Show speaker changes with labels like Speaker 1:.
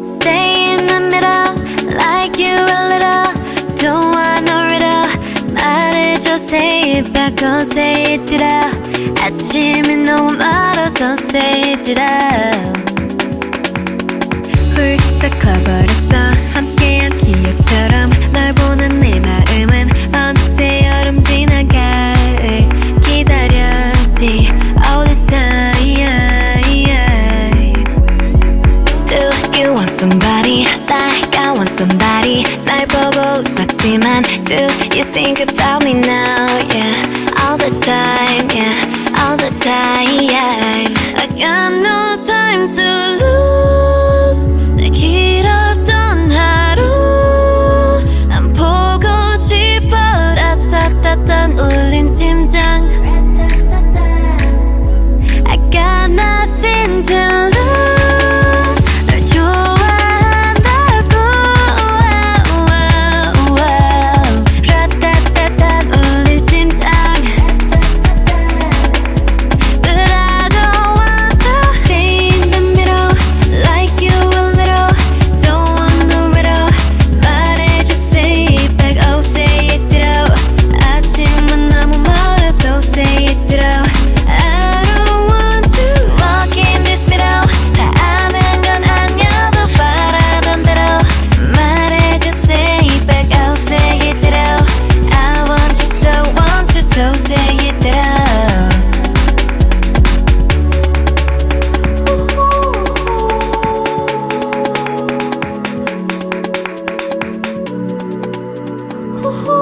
Speaker 1: Stay in the middle, like you a little. Don't want no riddle. 말해줘, say it back, oh say it Ditto. 아침이 너무 멀어서 say it Ditto.
Speaker 2: 훌쩍 커버렸어 함께한 기억처럼 널 보는 내 마음은 어느새 여름 지나갈 기다렸지 all this time. Do you want somebody like I want somebody 날 보고 웃었지만 do you think about me now? Yeah, all the time, yeah, all the time.
Speaker 1: I got no time to lose. 내 길었던 하루 난 보고 싶어. 라타타탄 울린 심장. I got nothing to lose. 널 좋아한다고. 라타타탄 울린 심장. But I don't want to
Speaker 2: Stay in the middle, like you a little. Don't want no riddle. 말해줘, say it back, oh say it Ditto. 아침은 너무 멀어서 say it Ditto. I don't want to walk in this middle. 다 아는 건 아니어도 바라던 대로 말해줘, say it back, oh say it Ditto. I want you, so say it Ditto.
Speaker 1: Ooh.